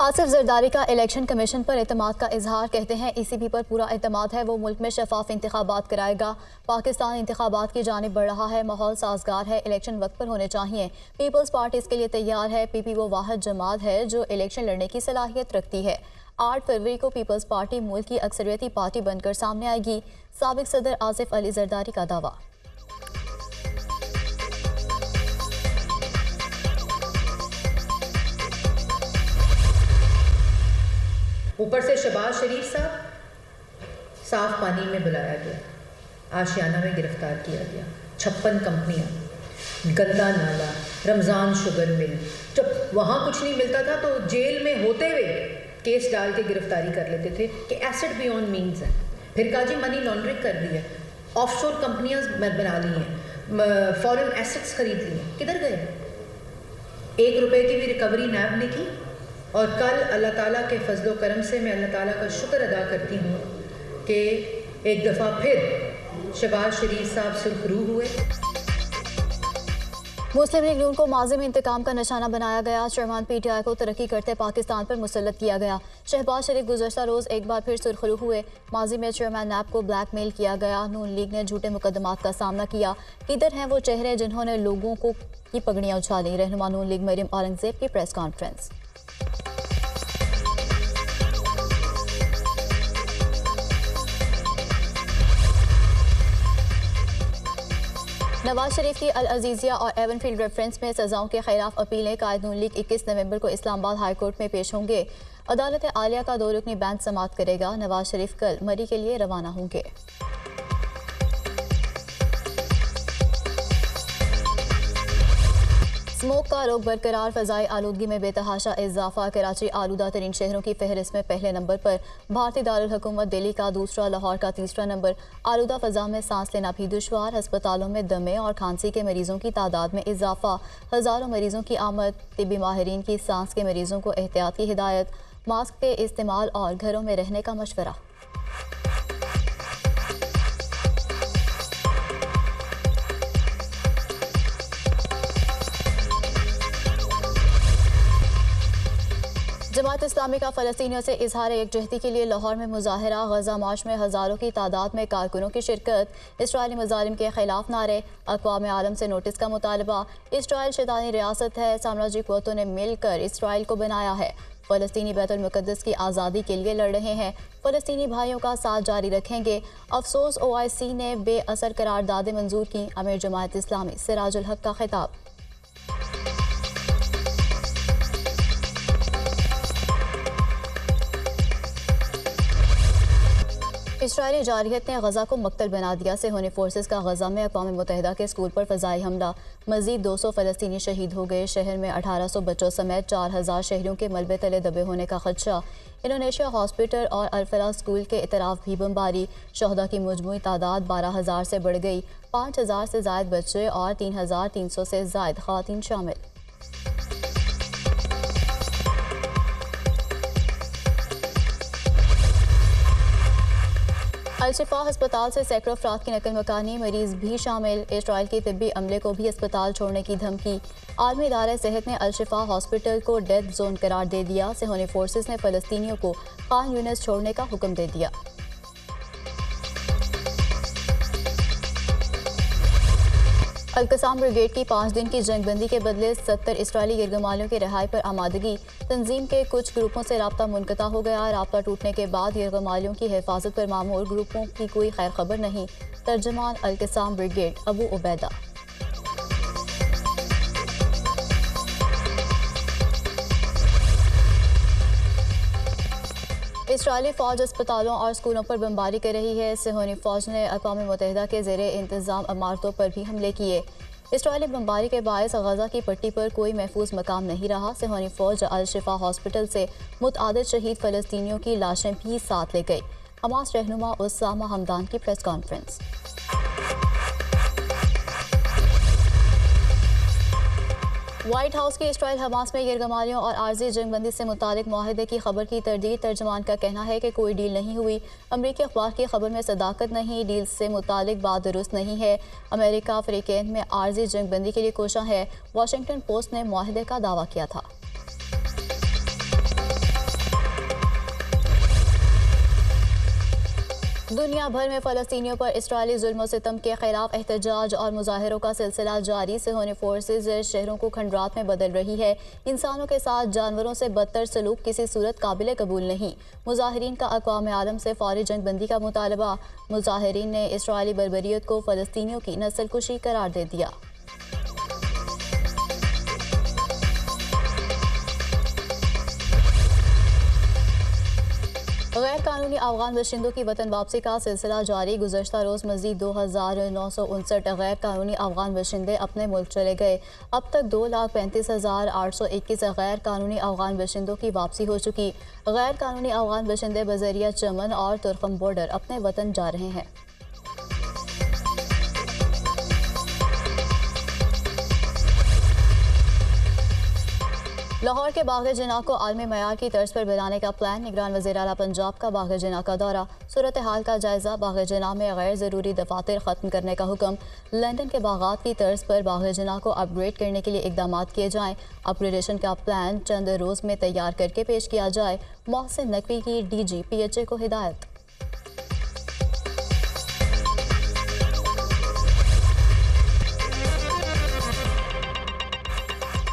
आसिफ जरदारी का election commission पर एतमाद का इजहार। कहते हैं ECB पर पूरा एतमाद है, वो मुल्क में शफाफ इंतखाबात कराएगा। पाकिस्तान इंतखाबात की जानिब बढ़ रहा है, माहौल साजगार है, इलेक्शन वक्त पर होने चाहिए। पीपल्स पार्टी इसके लिए तैयार है। PP वो वाहिद जमात है जो इलेक्शन लड़ने की सलाहियत रखती है। 8 फरवरी को पीपल्स पार्टी मुल्क की अक्सरियती पार्टी बनकर सामने आएगी। साबिक सदर आसिफ अली जरदारी का दावा। ऊपर से शहबाज शरीफ साहब साफ पानी में बुलाया गया, आशियाना में गिरफ्तार किया गया। 56 कंपनियां, गंदा नाला, रमज़ान शुगर मिल। जब वहाँ कुछ नहीं मिलता था तो जेल में होते हुए केस डाल के गिरफ्तारी कर लेते थे कि एसेट बियॉन्ड मीन्स है। फिर कहा जी मनी लॉन्ड्रिंग कर दी है, ऑफशोर कंपनियां बना ली हैं, फॉरेन एसेट्स खरीद ली हैं। किधर गए? 1 रुपए की भी रिकवरी नैब ने की। और कल अल्लाह ताला के फजलो करम से मैं अल्लाह ताला का शुक्र अदा करती हूँ कि एक दफ़ा फिर शहबाज शरीफ साहब सुरखरू हुए। मुस्लिम लीग नून को माजी में इंतकाम का निशाना बनाया गया। चेयरमैन PTI को तरक्की करते पाकिस्तान पर मुसल्लत किया गया। शहबाज शरीफ गुज़श्ता रोज़ एक बार फिर सुरखरू हुए। माजी में चेयरमैन नैब को ब्लैकमेल किया गया। नून लीग ने झूठे मुकदमात का सामना किया। किधर हैं वो चेहरे जिन्होंने लोगों को की पगड़ियाँ उछाली? रहनुमा नून लीग मरियम औरंगजेब की प्रेस कॉन्फ्रेंस। नवाज शरीफ की अल अजीजिया और एवनफील्ड रेफरेंस में सजाओं के खिलाफ अपीलें। कायद नून लीग 21 नवंबर को इस्लामाबाद हाई कोर्ट में पेश होंगे। अदालत आलिया का 2 रुकनी बेंच समाअत करेगा। नवाज शरीफ कल मरी के लिए रवाना होंगे। स्मोक का रोक बरकरार। फ़ज़ाई आलूदगी में बेतहाशा इजाफा। कराची आलूदा तरीन शहरों की फहरिस्त में पहले नंबर पर। भारतीय दारुल हुकूमत दिल्ली का दूसरा, लाहौर का तीसरा नंबर। आलूदा फ़ज़ा में सांस लेना भी दुश्वार। अस्पतालों में दमे और खांसी के मरीजों की तादाद में इजाफा। हज़ारों मरीजों की आमद। तिब्बी माहिरीन की सांस के मरीजों को एहतियात की हिदायत। मास्क के इस्तेमाल और घरों में रहने का मशवरा। जमात इस्लामी का फ़लस्तीनियों से इजहार यकजहती के लिए लाहौर में मुजाहरा। गजा मार्च में हज़ारों की तादाद में कारकुनों की शिरकत। इसराइली मज़ालिम के खिलाफ नारे। अक़वाम आलम से नोटिस का मुतालबा। इसराइल शैतानी रियासत है, साम्राज्यी क़ुव्वतों ने मिलकर इसराइल को बनाया है। फ़लस्तीनी बैतुल मुक़द्दस की आज़ादी के लिए लड़ रहे हैं। फ़लस्तीनी भाइयों का साथ जारी रखेंगे। अफसोस OIC ने बेअसर करारदादें मंजूर की। अमीर जमात इस्लामी सिराजुल हक का खिताब। इसराइली जारहियत ने गजा को मक्तल बना दिया। सेहोनी फोर्सेस का गजा में अक़वाम मुत्तहिदा के स्कूल पर फ़ज़ाई हमला। मज़ीद 200 फ़लस्तीनी शहीद हो गए। शहर में 1800 बच्चों समेत 4000 शहरियों के मलबे तले दबे होने का खदशा। इंडोनेशिया हॉस्पिटल और अल-फलाह स्कूल के इतराफ़ भी बमबारी। शहदा की मजमूई तादाद 12000 से बढ़ गई। 5000 से ज़ायद बच्चे और 3300 से ज़ायद ख़वातीन शामिल। अल-शिफा अस्पताल से सैकड़ों अफराद की नकल मकानी, मरीज भी शामिल। इसराइल के तिब्बी अमले को भी अस्पताल छोड़ने की धमकी। आलमी इदारा सेहत ने अल-शिफा हॉस्पिटल को डेथ जोन करार दे दिया। सेहोनी फोर्सेस ने फ़लस्तीनियों को खान यूनिस छोड़ने का हुक्म दे दिया। अल-कसाम ब्रिगेड की 5 दिन की जंगबंदी के बदले 70 इसराइली यरगमालियों की रिहाई पर आमादगी। तंजीम के कुछ ग्रुपों से राब्ता मुनक़ता हो गया। राब्ता टूटने के बाद यरगमालियों की हिफाजत पर मामूर ग्रुपों की कोई खैर खबर नहीं। तर्जमान अल-कसाम ब्रिगेड अबू उबैदा। इसराइली फ़ौज अस्पतालों और स्कूलों पर बमबारी कर रही है। सेहोनी फ़ौज ने अक़वाम मुत्तहिदा के ज़ेरे इंतज़ाम इमारतों पर भी हमले किए। इसराइली बमबारी के बायस गजा की पट्टी पर कोई महफूज मकाम नहीं रहा। सेहोनी फ़ौज अल-शिफा हॉस्पिटल से मुतअद्दिद शहीद फ़लस्तीनियों की लाशें भी साथ ले गई। हमास रहनुमा उसामा हमदान की प्रेस कॉन्फ्रेंस। व्हाइट हाउस की इसराइल हमास में यरगमालियों और आर्जी जंगबंदी से मुतालिक मुआहदे की खबर की तरदीद। तर्जमान का कहना है कि कोई डील नहीं हुई। अमरीकी अखबार की खबर में सदाकत नहीं, डील से मुतालिक बात दुरुस्त नहीं है। अमेरिका अफ्रीकन में आर्जी जंगबंदी के लिए कोशा है। वाशिंगटन पोस्ट ने मुआहदे का दावा किया था। दुनिया भर में फ़लस्तीनियों पर इस्राएली जुल्म सितम के खिलाफ एहतजाज और मुजाहरों का सिलसिला जारी से होने फोर्सेज शहरों को खंडरात में बदल रही है। इंसानों के साथ जानवरों से बदतर सलूक किसी सूरत काबिल कबूल नहीं। मुजाहिरीन का अक़वाम आलम से फौरी जंगबंदी का मुतालबा। मुजाहिरीन ने इस्राएली बर्बरियत को फ़लस्तीनियों की नस्लकुशी करार दे दिया। गैर कानूनी अफगान बशिंदों की वतन वापसी का सिलसिला जारी। गुज़श्ता रोज़ मज़ीद 2,959 गैर कानूनी अफगान बशिंदे अपने मुल्क चले गए। अब तक 2,35,821 गैर कानूनी अफगान बशिंदों की वापसी हो चुकी। गैर कानूनी अफगान बशिंदे बजरिया चमन और तुर्कम बॉर्डर अपने वतन जा रहे हैं। लाहौर के बाग़ जिना को आलमी मयार की तर्ज पर बनाने का प्लान। निगरान वज़ीर आला पंजाब का बाग़ जिना का दौरा। सूरत हाल का जायज़ा। बाग़ जिना में गैर ज़रूरी दफातर ख़त्म करने का हुक्म। लंदन के बागात की तर्ज पर बाग़ जिना को अपग्रेड करने के लिए इक़दाम किए जाएँ। अपग्रेडेशन का प्लान चंद रोज़ में तैयार करके पेश किया जाए। मोहसिन नकवी की DG PHA को हिदायत।